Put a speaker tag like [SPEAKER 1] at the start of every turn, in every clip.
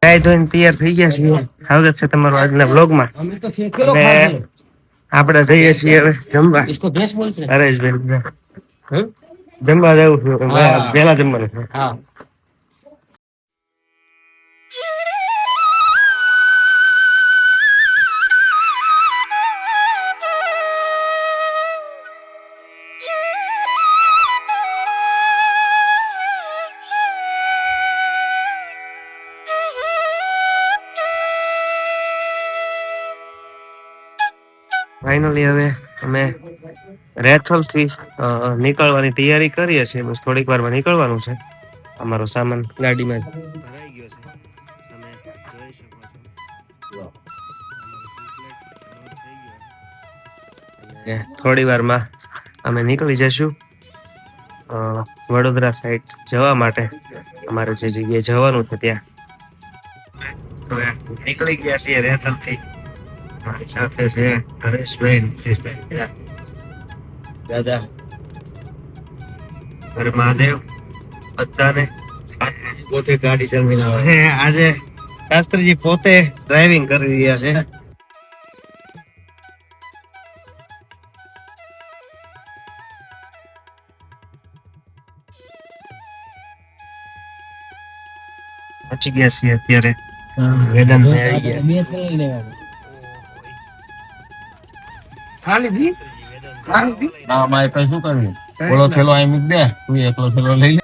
[SPEAKER 1] નાઈ ધોઈને તૈયાર થઈ ગયા છીએ. સ્વાગત છે તમારું આજના બ્લોગમાં. અને આપણે જઈએ છીએ હવે જમવા. હરેશભાઈ જમવા જવું છું. પેલા જમવાનું છે. ફાઇનલી હવે અમે રેથલ થી નીકળવાની તૈયારી કરીએ છીએ. બસ થોડીક વારમાં નીકળવાનું છે. અમારો સામાન ગાડીમાં ભરાઈ ગયો છે. તમે જોઈ શકો છો. અને થોડી વારમાં અમે નીકળી જશું વડોદરા સાઈડ જવા માટે. અમારે જે જગ્યાએ જવાનું છે ત્યાં નીકળી ગયા છીએ રેથલ થી. મારી સાથે છે હરેશભાઈ, દાદા, મહાદેવ, બધાને પોતે ગાડી ચલાવીને આવે. આજે શાસ્ત્રીજી પોતે ડ્રાઇવિંગ કરી રહ્યા છે. પહોંચી ગયા છીએ અત્યારે વેદાંત આવી ગયા. ખાલી દી ના મારે કઈ શું કરવું? બોલો થેલો અહીં મૂક દે, તું એકલો થેલો લઈ લે.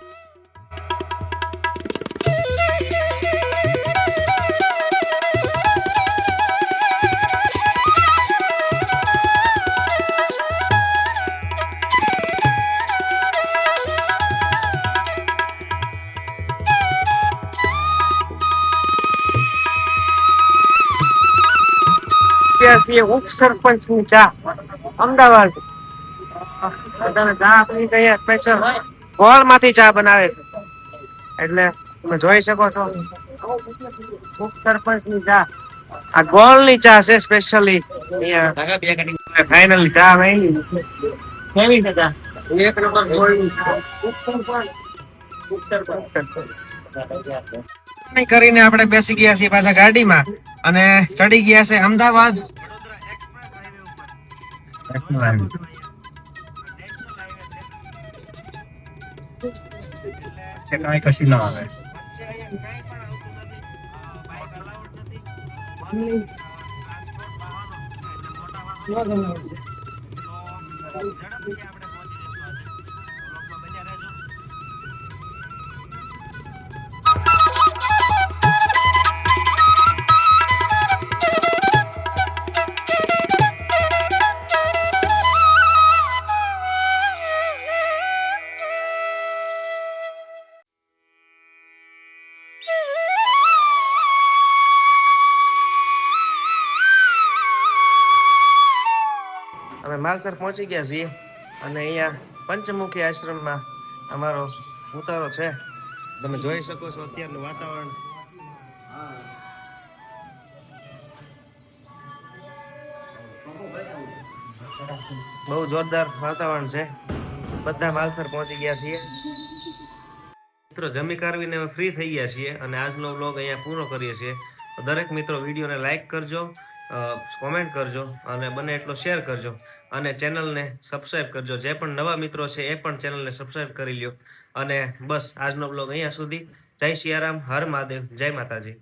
[SPEAKER 1] ઉપસરપંચ ની ચા અમદાવાદ. ચા આપણી કઈ સ્પેશિયલ ગોળ માંથી ચા બનાવે છે. એટલે તમે જોઈ શકો છો ઉપસરપંચ ની ચા. આ ગોળ ની ચા છે સ્પેશિયલી. ફાઇનલી ચા કેવી છે ચા? એક નંબર ગોળ ની ચા. કરીને આપણે બેસી ગયા છીએ પાછા ગાડીમાં અને ચડી ગયા છે અમદાવાદ. કશું ના આવે. અમે માલસર પહોંચી ગયા છીએ અને અહીંયા પંચમુખી આશ્રમમાં અમારો ઉતારો છે. તમે જોઈ શકો છો અત્યારનું વાતાવરણ. બહુ જોરદાર વાતાવરણ છે. બધા માલસર પહોંચી ગયા છીએ. મિત્રો જમી કારવીને હવે ફ્રી થઈ ગયા છીએ અને આજનો વ્લોગ અહીંયા પૂરો કરીએ છીએ. દરેક મિત્રો વિડીયોને લાઈક કરજો, કોમેન્ટ કરજો અને બને એટલો શેર કરજો અને ચેનલને સબસ્ક્રાઇબ કરજો. જે પણ નવા મિત્રો છે એ પણ ચેનલને સબસ્ક્રાઇબ કરી લ્યો. અને બસ આજનો બ્લોગ અહીંયા સુધી. જય સિયારામ, હર મહાદેવ, જય માતાજી.